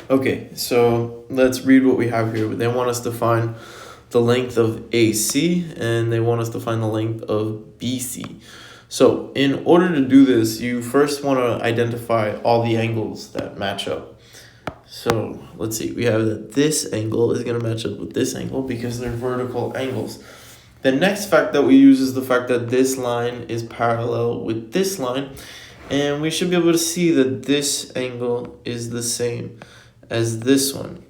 Okay, so let's read what we have here. They want us to find the length of AC and they want us to find the length of BC. So in order to do this, you first want to identify all the angles that match up. So let's see, we have that this angle is going to match up with this angle because they're vertical angles. The next fact that we use is the fact that this line is parallel with this line, and we should be able to see that this angle is the same as this one.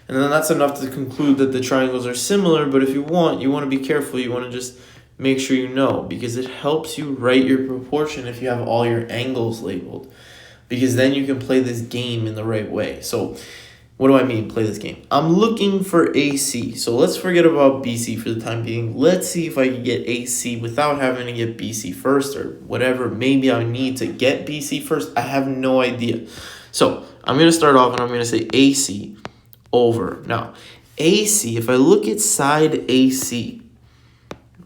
And then that's enough to conclude that the triangles are similar, but if you want to be careful. You want to just make sure you know, because it helps you write your proportion if you have all your angles labeled, because then you can play this game in the right way. So what do I mean, play this game? I'm looking for AC. So let's forget about BC for the time being. Let's see if I can get AC without having to get BC first or whatever. Maybe I need to get BC first. I have no idea. So I'm going to start off and I'm going to say AC over. Now, AC, if I look at side AC,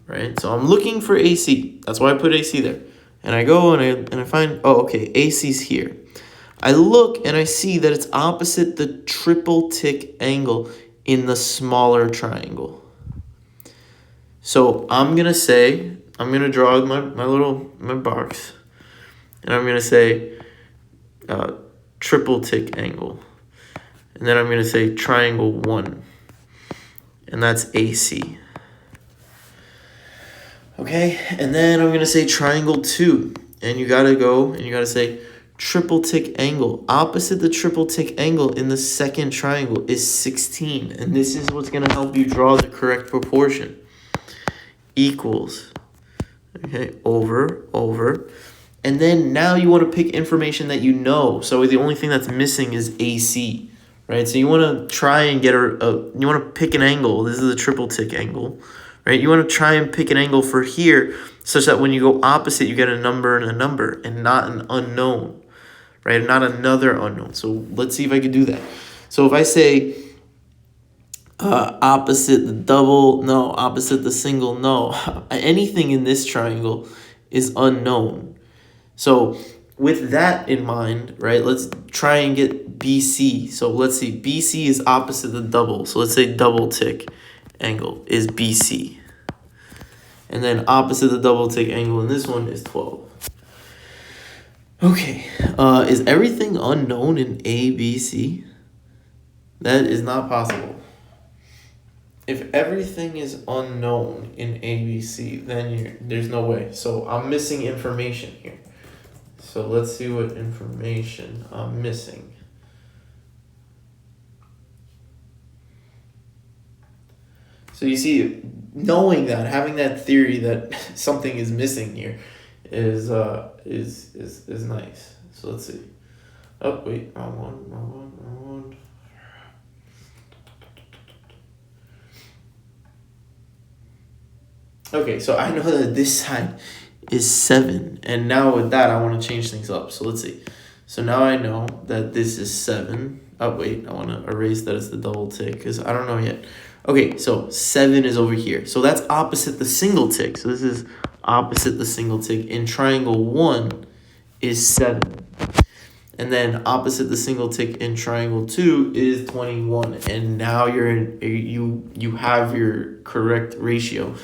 right? So I'm looking for AC. That's why I put AC there. And I go and I find, oh, okay, AC's here. I look and I see that it's opposite the triple tick angle in the smaller triangle. So I'm going to draw my box, and I'm going to say triple tick angle. And then I'm going to say triangle 1, and that's AC. Okay, and then I'm going to say triangle 2, and you got to go and you got to say triple tick angle. Opposite the triple tick angle in the second triangle is 16. And this is what's going to help you draw the correct proportion. Equals. Okay, over. And then now you want to pick information that you know. So the only thing that's missing is AC. Right? So you want to try and get you want to pick an angle. This is a triple tick angle. Right? You want to try and pick an angle for here such that when you go opposite, you get a number and not an unknown. Right? Not another unknown. So let's see if I can do that. So if I say opposite the double, no. Opposite the single, no. Anything in this triangle is unknown. So with that in mind, right, let's try and get BC. So let's see, BC is opposite the double. So let's say double tick angle is BC. And then opposite the double tick angle in this one is 12. Okay, is everything unknown in ABC? That is not possible. If everything is unknown in ABC, then there's no way. So I'm missing information here. So let's see what information I'm missing. So you see, knowing that, having that theory that something is missing here is nice. So let's see. Oh wait, wrong one. Okay, so I know that this side is 7, and now with that I want to change things up. So let's see. So now I know that this is 7. Oh wait, I want to erase that as the double tick because I don't know yet. Okay, so 7 is over here. So that's opposite the single tick. So this is opposite the single tick. In triangle 1 is 7. And then opposite the single tick in triangle 2 is 21. And now you have your correct ratio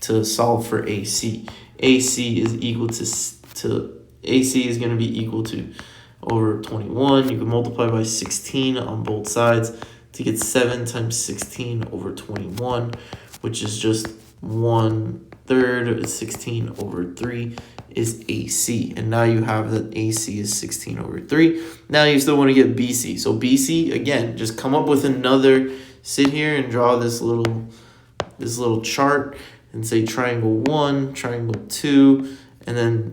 to solve for AC. AC is equal to AC is going to be equal to over 21. You can multiply by 16 on both sides to get 7 times 16 over 21, which is just 1/3. 16 over 3 is AC. And now you have that AC is 16 over 3. Now you still want to get BC. So BC, again, just come up with sit here and draw this little chart and say triangle 1, triangle 2, and then,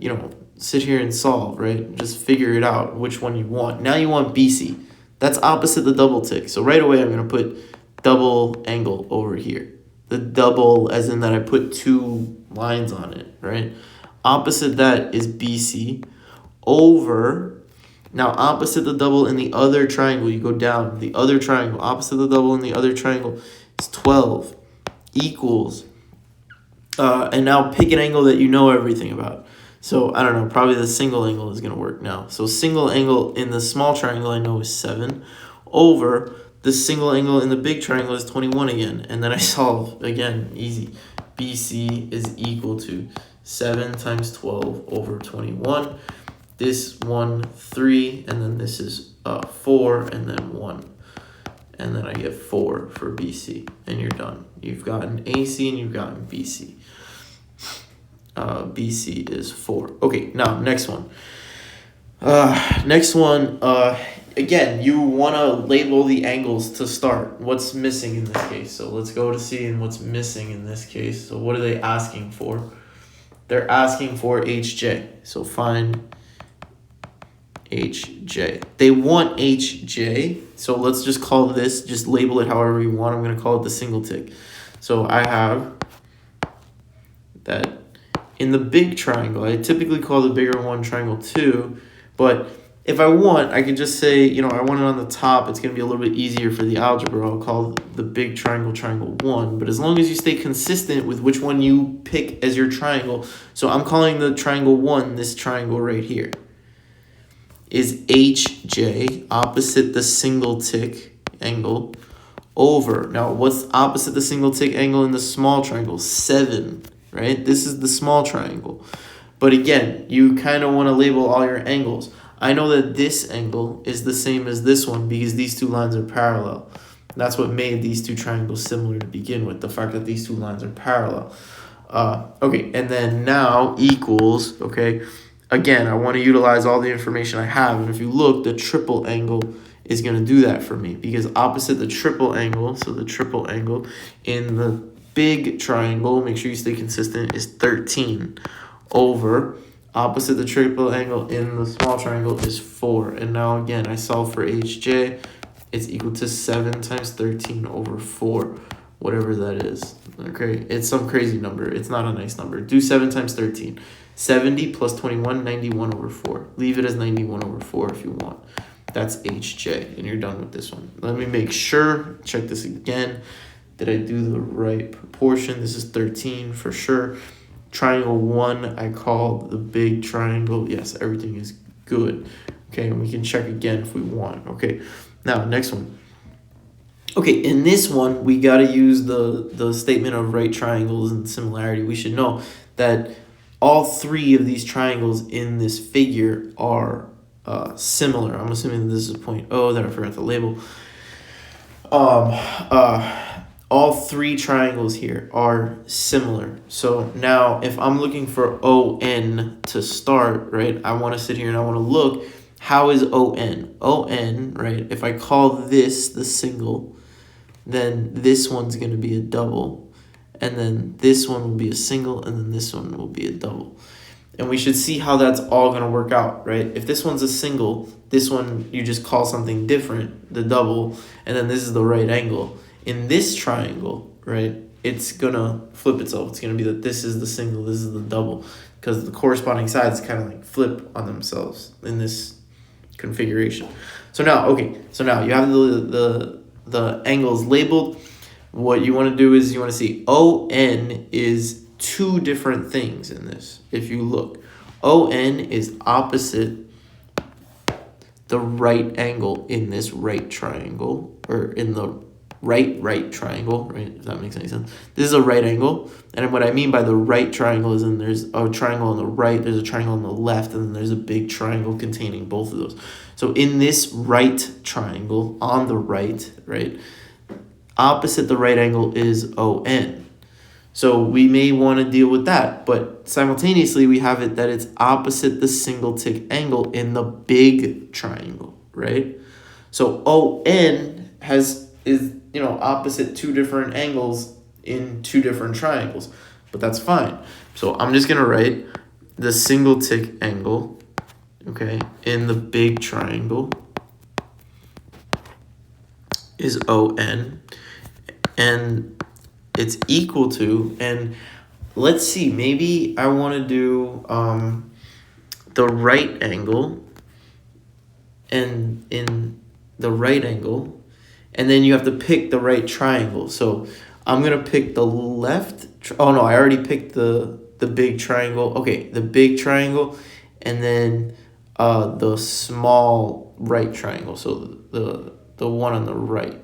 sit here and solve, right? Just figure it out, which one you want. Now you want BC. That's opposite the double tick. So right away, I'm going to put double angle over here. The double, as in that I put 2 lines on it, right? Opposite that is BC over. Now, opposite the double in the other triangle, you go down. The other triangle, opposite the double in the other triangle is 12 equals. And now pick an angle that you know everything about. So, I don't know, probably the single angle is going to work now. So, single angle in the small triangle I know is 7 over the single angle in the big triangle is 21 again. And then I solve, again, easy. BC is equal to 7 times 12 over 21. This 1, 3, and then this is 4, and then 1. And then I get 4 for BC, and you're done. You've gotten AC and you've gotten BC. BC is 4. Okay, now next one. Again, you want to label the angles to start. What's missing in this case? So let's go to seeing what's missing in this case. So what are they asking for? They're asking for HJ. So find HJ. They want HJ. So let's just call this, just label it however you want. I'm going to call it the single tick. So I have that in the big triangle. I typically call the bigger one triangle 2, but if I want, I could just say, I want it on the top. It's going to be a little bit easier for the algebra. I'll call the big triangle triangle 1. But as long as you stay consistent with which one you pick as your triangle. So I'm calling the triangle 1 this triangle right here. Is HJ opposite the single tick angle over. Now, what's opposite the single tick angle in the small triangle? 7, right? This is the small triangle. But again, you kind of want to label all your angles. I know that this angle is the same as this one because these two lines are parallel. That's what made these two triangles similar to begin with, the fact that these two lines are parallel. Okay, and then now equals, okay, again, I want to utilize all the information I have. And if you look, the triple angle is going to do that for me because opposite the triple angle, so the triple angle in the big triangle, make sure you stay consistent, is 13 over opposite the triple angle in the small triangle is 4. And now again, I solve for HJ. It's equal to 7 times 13 over 4, whatever that is. Okay, it's some crazy number. It's not a nice number. Do 7 times 13. 70 plus 21, 91 over 4. Leave it as 91 over 4 if you want. That's HJ, and you're done with this one. Let me make sure. Check this again. Did I do the right proportion? This is 13 for sure. Triangle 1, I called the big triangle. Yes, everything is good. Okay, and we can check again if we want. Okay, now next one. Okay, in this one, we got to use the statement of right triangles and similarity. We should know that all 3 of these triangles in this figure are similar. I'm assuming that this is point O that I forgot to label. All 3 triangles here are similar. So now if I'm looking for ON to start, right, I want to sit here and I want to look, how is ON? ON, right, if I call this the single, then this one's going to be a double. And then this one will be a single, and then this one will be a double. And we should see how that's all going to work out, right? If this one's a single, this one you just call something different, the double, and then this is the right angle. In this triangle, right, it's going to flip itself. It's going to be that this is the single, this is the double, because the corresponding sides kind of like flip on themselves in this configuration. So now, okay, so now you have the angles labeled. What you want to do is you want to see ON is 2 different things in this. If you look, ON is opposite the right angle in this right triangle, or in the right triangle, right? If that makes any sense. This is a right angle, and what I mean by the right triangle is there's a triangle on the right, there's a triangle on the left, and then there's a big triangle containing both of those. So in this right triangle on the right, opposite the right angle is ON. So we may want to deal with that, but simultaneously we have it that it's opposite the single tick angle in the big triangle, right? So ON is opposite 2 different angles in 2 different triangles, but that's fine. So I'm just gonna write the single tick angle, okay, in the big triangle is ON, and it's equal to, and let's see, maybe I want to do the right angle, and in the right angle, and then you have to pick the right triangle. So I'm going to pick the left, oh no, I already picked the big triangle. Okay, the big triangle, and then the small right triangle. So the the one on the right.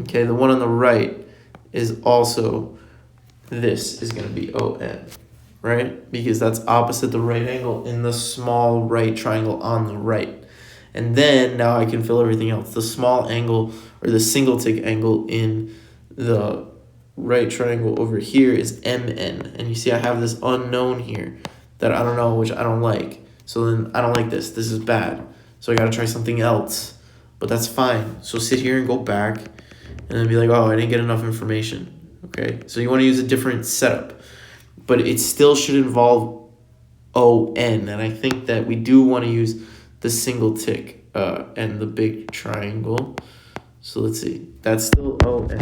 Okay, the one on the right is also, this is going to be ON, right? Because that's opposite the right angle in the small right triangle on the right. And then now I can fill everything else. The small angle, or the single tick angle in the right triangle over here is MN. And you see I have this unknown here that I don't know, which I don't like. So then I don't like this. This is bad. So I got to try something else. But that's fine. So sit here and go back and then be like, oh, I didn't get enough information. Okay, so you want to use a different setup. But it still should involve ON. And I think that we do want to use the single tick and the big triangle. So let's see. That's still ON.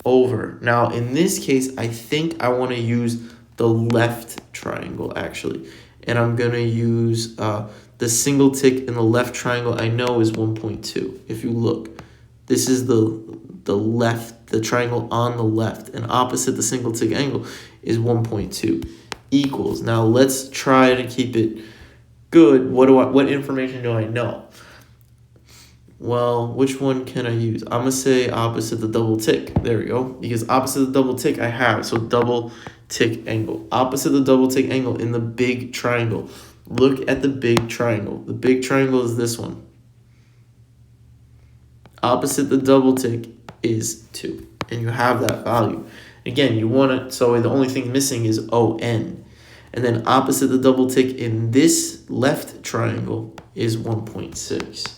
Over. Now, in this case, I think I want to use the left triangle, actually. And I'm going to use the single tick in the left triangle I know is 1.2. If you look, this is the left, the triangle on the left. And opposite the single tick angle is 1.2 equals. Now, let's try to keep it good. What information do I know? Well, which one can I use? I'm going to say opposite the double tick. There we go. Because opposite the double tick I have. So double tick angle. Opposite the double tick angle in the big triangle. Look at the big triangle. The big triangle is this one. Opposite the double tick is 2. And you have that value. Again, you want it, so the only thing missing is ON. And then opposite the double tick in this left triangle is 1.6.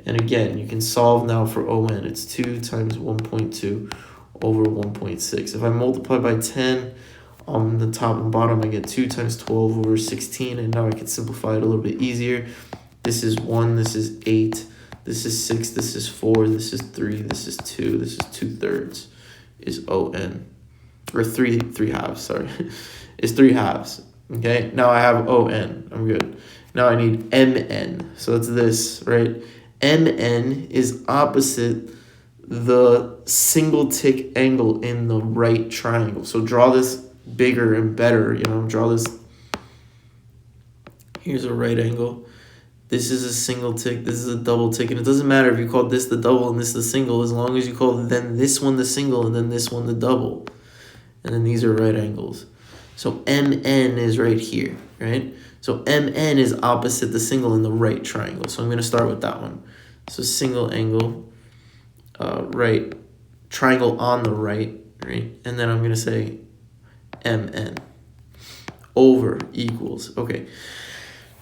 And again, you can solve now for ON. It's 2 times 1.2 over 1.6. If I multiply by 10 on the top and bottom, I get 2 times 12 over 16. And now I can simplify it a little bit easier. This is 1, this is 8, this is 6, this is 4, this is 3, this is 2, this is 2/3 is ON. Or 3 halves, sorry. It's 3 halves. Okay, now I have ON. I'm good. Now I need MN. So it's this, right? MN is opposite the single tick angle in the right triangle. So draw this bigger and better, draw this. Here's a right angle. This is a single tick, this is a double tick, and it doesn't matter if you call this the double and this the single, as long as you call then this one the single and then this one the double. And then these are right angles. So MN is right here, right? So MN is opposite the single in the right triangle. So I'm going to start with that one. So single angle, right, triangle on the right, right? And then I'm going to say MN over equals. Okay.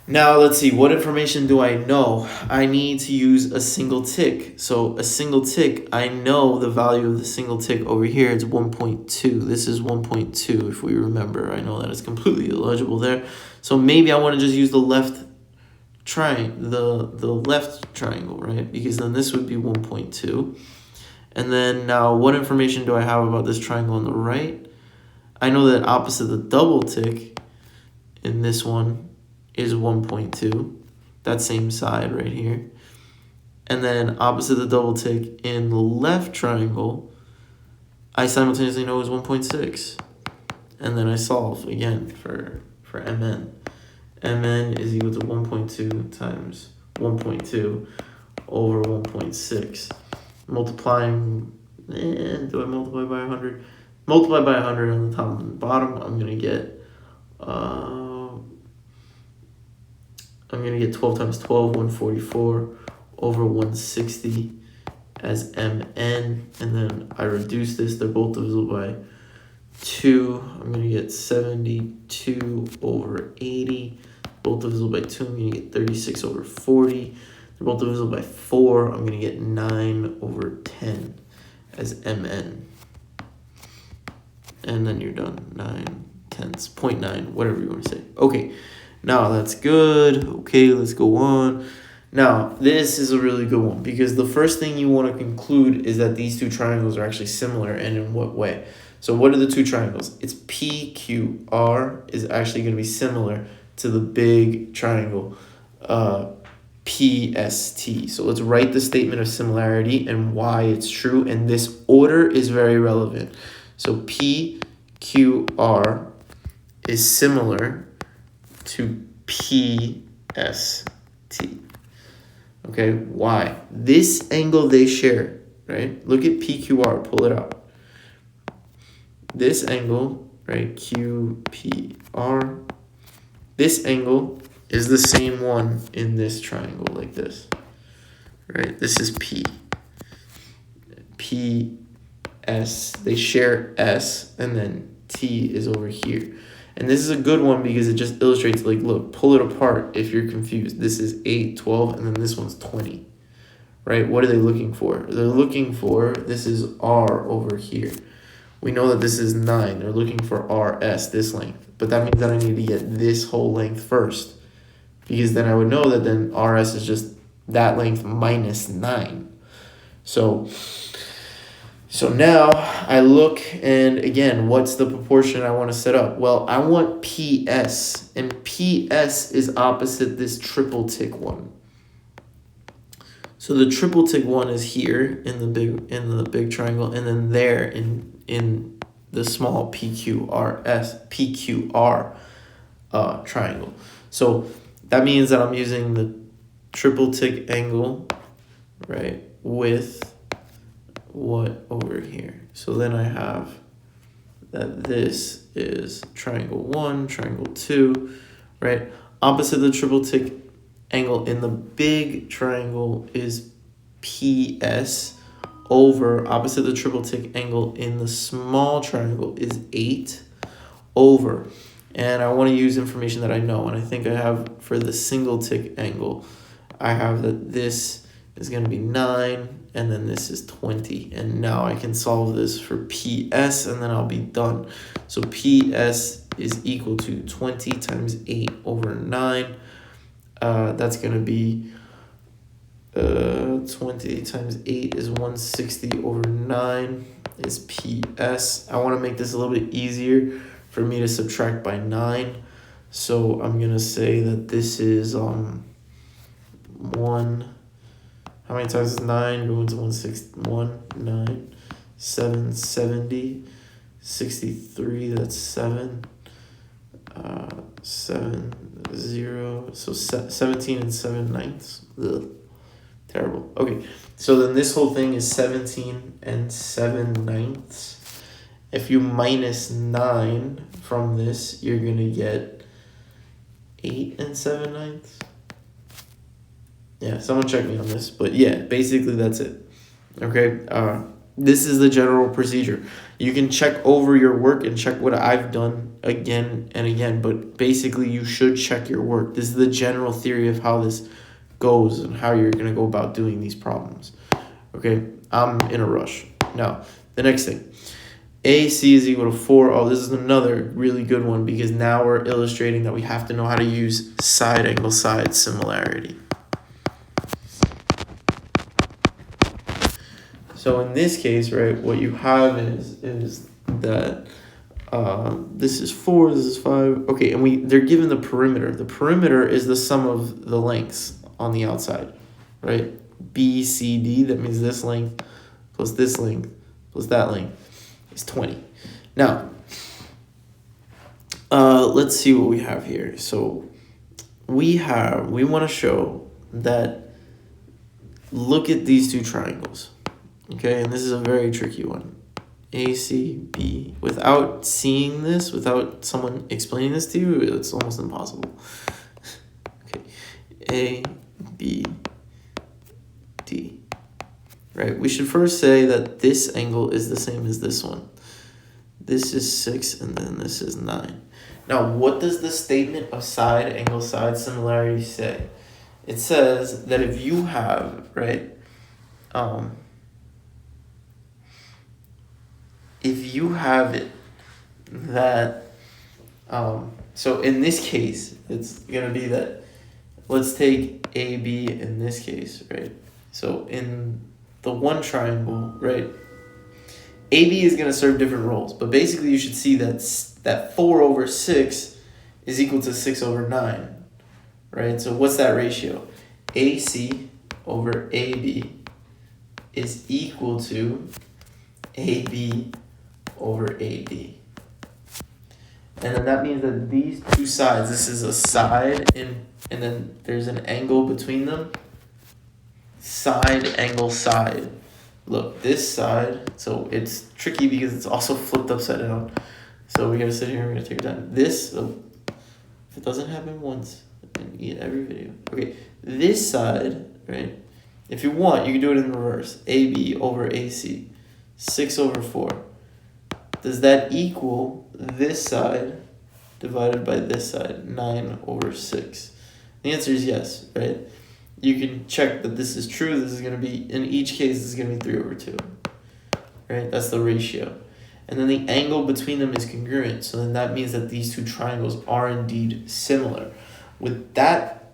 Now let's see, what information do I know? I need to use a single tick. So a single tick, I know the value of the single tick over here. It's 1.2. This is 1.2 if we remember. I know that it's completely illegible there. So maybe I want to just use the left the left triangle, right? Because then this would be 1.2. And then now what information do I have about this triangle on the right? I know that opposite the double tick in this one is 1.2, that same side right here. And then opposite the double tick in the left triangle, I simultaneously know is 1.6. And then I solve again for MN. MN is equal to 1.2 times 1.2 over 1.6. Multiplying, do I multiply by 100? Multiply by 100 on the top and the bottom, I'm going to get 12 times 12, 144 over 160 as MN. And then I reduce this, they're both divisible by 2. I'm going to get 72 over 80. Both divisible by 2, I'm going to get 36 over 40. They're both divisible by 4. I'm going to get 9 over 10 as MN. And then you're done. 9 tenths, 0.9, whatever you want to say. Okay. Now that's good. Okay, let's go on. Now, this is a really good one because the first thing you want to conclude is that these two triangles are actually similar, and in what way? So what are the two triangles? It's PQR is actually going to be similar to the big triangle PST. So let's write the statement of similarity and why it's true, and this order is very relevant. So PQR is similar to PST. Okay, why? This angle they share, right? Look at PQR, pull it out. This angle, right, QPR, this angle is the same one in this triangle like this, right? This is P. PS, they share S, and then T is over here. And this is a good one because it just illustrates, like, look, pull it apart if you're confused. This is 8, 12, and then this one's 20, right? What are they looking for? They're looking for, this is R over here. We know that this is 9. They're looking for RS, this length. But that means that I need to get this whole length first, because then I would know that then RS is just that length minus 9. So now I look, and again, what's the proportion I want to set up? Well, I want PS, and PS is opposite this triple tick one. So the triple tick one is here in the big triangle, and then there in the small PQR triangle. So that means that I'm using the triple tick angle, right, with what over here. So then I have that this is triangle 1, triangle 2, right? Opposite the triple tick angle in the big triangle is PS, over opposite the triple tick angle in the small triangle is 8, over. And I want to use information that I know, and I think I have for the single tick angle, I have that this is going to be 9, and then this is 20. And now I can solve this for PS, and then I'll be done. So PS is equal to 20 times 8 over 9. That's going to be 20 times 8 is 160 over 9 is PS. I want to make this a little bit easier for me to subtract by 9. So I'm going to say that this is 1. How many times is 9? Going to 160, 1, 9, 7, 70, 63, that's 7, 7, 0, so 17 and 7 ninths. Ugh, terrible. Okay, so then this whole thing is 17 and 7 ninths. If you minus 9 from this, you're going to get 8 and 7 ninths. Yeah, someone check me on this. But yeah, basically that's it. Okay, this is the general procedure. You can check over your work and check what I've done again and again. But basically, you should check your work. This is the general theory of how this goes and how you're going to go about doing these problems. Okay, I'm in a rush. Now, the next thing. AC is equal to 4. Oh, this is another really good one because now we're illustrating that we have to know how to use side angle side similarity. So in this case, right, what you have is that this is 4, this is 5. Okay, and they're given the perimeter. The perimeter is the sum of the lengths on the outside, right? B, C, D, that means this length plus that length is 20. Now, let's see what we have here. So we want to show that, look at these two triangles. Okay, and this is a very tricky one. ACB. Without seeing this, without someone explaining this to you, it's almost impossible. Okay, A, B, D. Right, we should first say that this angle is the same as this one. This is 6, and then this is 9. Now, what does the statement of side angle side similarity say? It says that if you have, right, if you have it that, so in this case, it's going to be that, let's take AB in this case, right? So in the one triangle, right, AB is going to serve different roles, but basically you should see that 4 over 6 is equal to 6 over 9, right? So what's that ratio? AC over AB is equal to AB over AD. And then that means that these two sides, this is a side, and then there's an angle between them. side angle side. Look, this side, so it's tricky because it's also flipped upside down. So we gotta sit here and we're gonna take our time. This, if it doesn't happen once, then eat every video. Okay, this side, right? If you want, you can do it in reverse. AB over AC, 6 over 4. Does that equal this side divided by this side, 9 over 6? The answer is yes, right? You can check that this is true. This is going to be, in each case, this is going to be 3 over 2, right? That's the ratio. And then the angle between them is congruent. So then that means that these two triangles are indeed similar. With that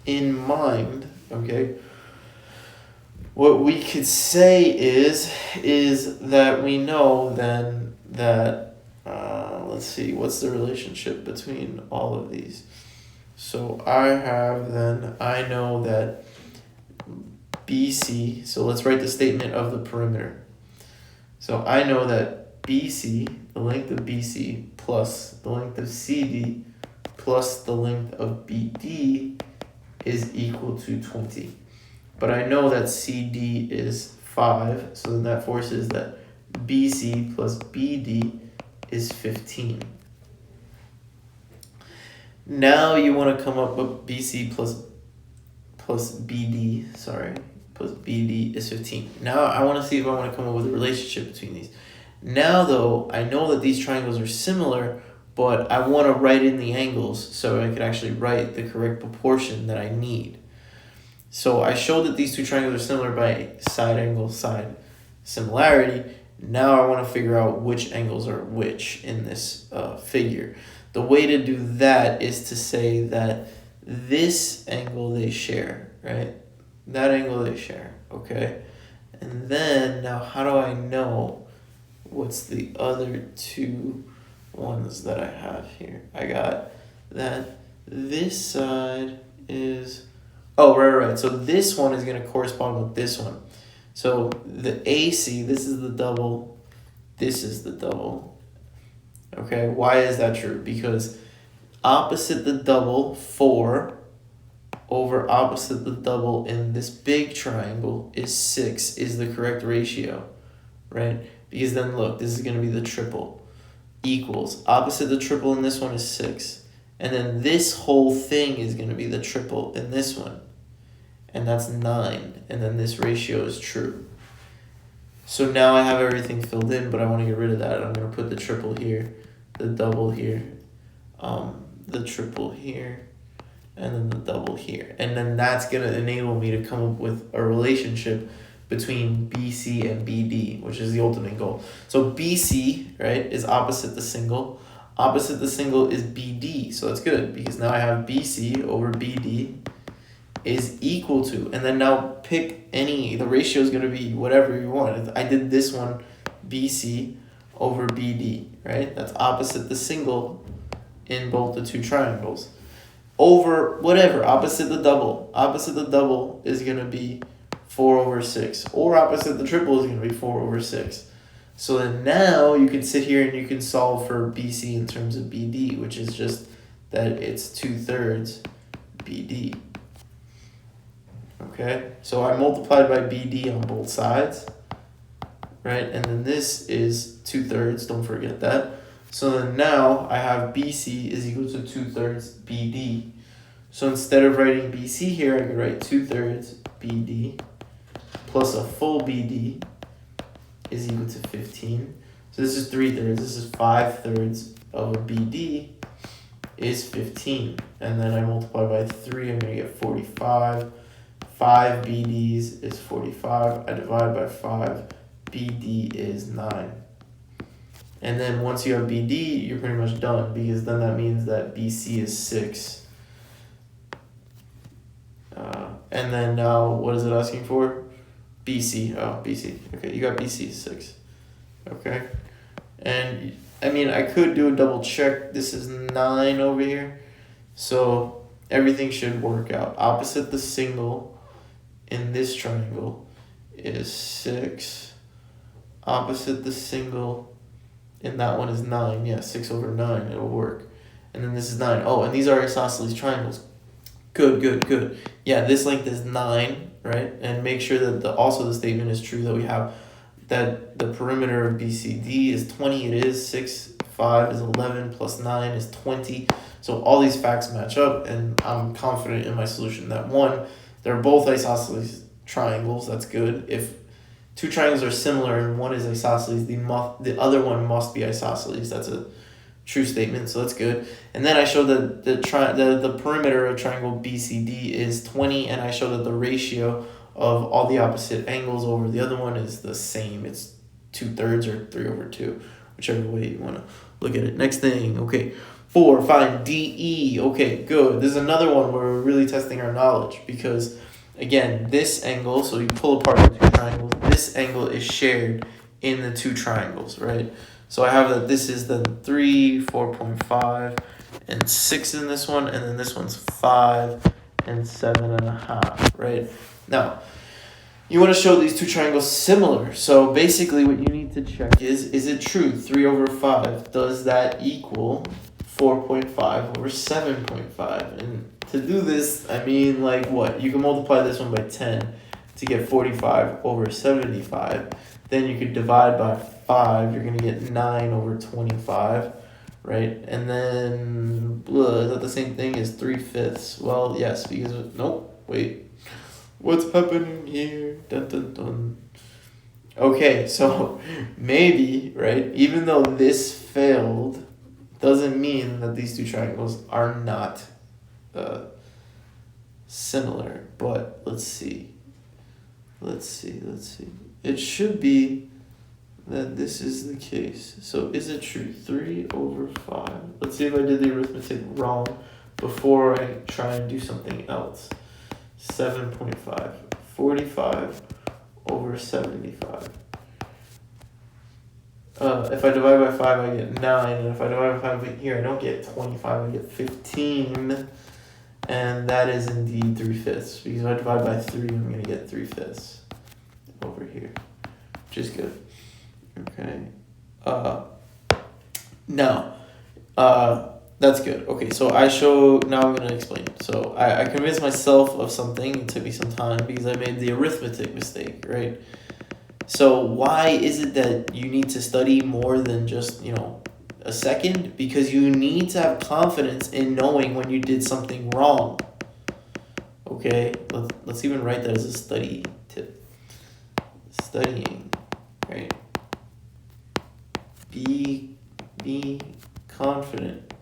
in mind, okay, what we could say is that we know then that, let's see, what's the relationship between all of these? So I know that BC, so let's write the statement of the perimeter. So I know that BC, the length of BC, plus the length of CD, plus the length of BD is equal to 20. But I know that CD is 5, so then that forces that BC plus BD is 15. Now you want to come up with BC plus BD, plus BD is 15. Now I want to see if I want to come up with a relationship between these. Now though, I know that these triangles are similar, but I want to write in the angles so I can actually write the correct proportion that I need. So I showed that these two triangles are similar by side angle side similarity. Now I want to figure out which angles are which in this figure. The way to do that is to say that this angle they share, right? That angle they share, okay? And then, now how do I know what's the other two ones that I have here? I got that this side is, oh, right. So this one is going to correspond with this one. So the AC, this is the double, this is the double. Okay, why is that true? Because opposite the double, 4, over opposite the double in this big triangle is 6 is the correct ratio, right? Because then look, this is going to be the triple, equals, opposite the triple in this one is 6. And then this whole thing is going to be the triple in this one. And that's 9. And then this ratio is true. So now I have everything filled in, but I want to get rid of that. I'm going to put the triple here, the double here, the triple here, and then the double here. And then that's going to enable me to come up with a relationship between BC and BD, which is the ultimate goal. So BC, right, is opposite the single. Opposite the single is BD. So that's good because now I have BC over BD is equal to, and then now pick any, the ratio is going to be whatever you want. I did this one, BC over BD, right? That's opposite the single in both the two triangles. Over whatever, opposite the double. Opposite the double is going to be 4 over 6. Or opposite the triple is going to be 4 over 6. So then now you can sit here and you can solve for BC in terms of BD, which is just that it's 2/3 BD. Okay, so I multiplied by BD on both sides, right? And then this is 2/3, don't forget that. So then now I have BC is equal to 2/3 BD. So instead of writing BC here, I could write 2/3 BD plus a full BD is equal to 15. So this is 3/3, this is 5/3 of a BD is 15. And then I multiply by 3, I'm going to get 45. 5 BDs is 45. I divide by 5. BD is 9. And then once you have BD, you're pretty much done because then that means that BC is 6. And then now, what is it asking for? BC. Oh, BC. Okay, you got BC 6. Okay. And I mean, I could do a double check. This is 9 over here. So everything should work out. Opposite the single in this triangle is 6. Opposite the single in that one is 9. Yeah, 6 over 9. It'll work. And then this is 9. Oh, and these are isosceles triangles. Good. Yeah, this length is 9. right? And make sure that also the statement is true that we have that the perimeter of BCD is 20. It is 6, 5 is 11, plus 9 is 20. So all these facts match up, and I'm confident in my solution that one, they're both isosceles triangles. That's good. If two triangles are similar and one is isosceles, the other one must be isosceles. That's a true statement, so that's good. And then I showed that the perimeter of triangle BCD is 20, and I showed that the ratio of all the opposite angles over the other one is the same. It's 2/3 or 3/2, whichever way you want to look at it. Next thing, okay. 4, find DE. Okay, good. This is another one where we're really testing our knowledge because, again, this angle, so you pull apart the two triangles, this angle is shared in the two triangles, right? So I have that this is the 3, 4.5, and 6 in this one, and then this one's 5 and 7.5, right? Now, you want to show these two triangles similar. So basically what you need to check is it true? 3/5, does that equal 4.5 over 7.5? And to do this, I mean, like what? You can multiply this one by 10 to get 45 over 75. Then you could divide by 5. You're going to get 9 over 25, right? And then, is that the same thing as 3/5? Well, yes, because, nope, wait. What's happening here? Dun, dun, dun. Okay, so maybe, right, even though this failed, doesn't mean that these two triangles are not similar. But let's see. It should be that this is the case. So is it true? 3/5. Let's see if I did the arithmetic wrong before I try and do something else. 7.5. 45 over 75. If I divide by 5, I get 9. And if I divide by 5 here, I don't get 25, I get 15. And that is indeed 3/5. Because if I divide by 3, I'm going to get 3/5 over here. Which is good. Okay. Now, that's good. Okay, so now I'm going to explain. So I convinced myself of something. It took me some time because I made the arithmetic mistake, right? So why is it that you need to study more than just, a second? Because you need to have confidence in knowing when you did something wrong. Okay, let's even write that as a study tip. Studying, right? Be confident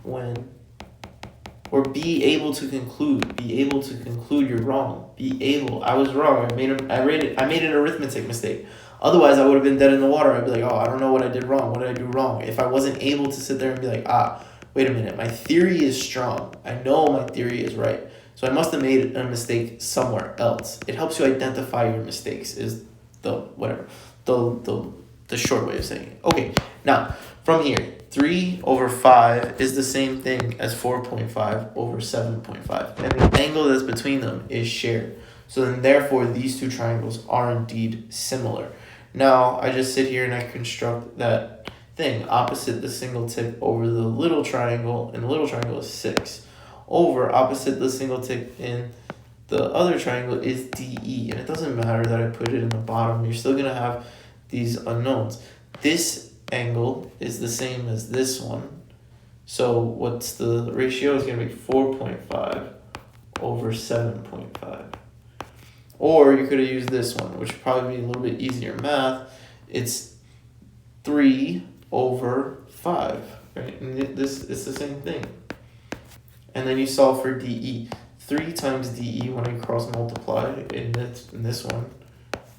when, or be able to conclude you're wrong. I was wrong. I made an arithmetic mistake. Otherwise, I would have been dead in the water. I'd be like, I don't know what I did wrong. What did I do wrong? If I wasn't able to sit there and be like, wait a minute, my theory is strong. I know my theory is right. So I must have made a mistake somewhere else. It helps you identify your mistakes is the short way of saying it. Okay, now from here, 3/5 is the same thing as 4.5 over 7.5. And the angle that's between them is shared. So then therefore these two triangles are indeed similar. Now I just sit here and I construct that thing. Opposite the single tip over the little triangle, and the little triangle is 6. Over opposite the single tip in the other triangle is DE. And it doesn't matter that I put it in the bottom. You're still going to have these unknowns. This angle is the same as this one. So what's the ratio? Is going to be 4.5 over 7.5. Or you could have used this one, which would probably be a little bit easier math. It's 3/5, right? And it's the same thing. And then you solve for DE. 3 times DE when I cross multiply in this one,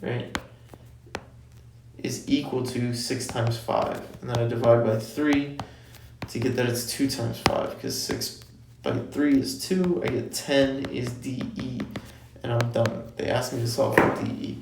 right, is equal to 6 times 5. And then I divide by 3 to get that it's 2 times 5, because 6 by 3 is 2. I get 10 is DE, and I'm done. They asked me to solve for DE.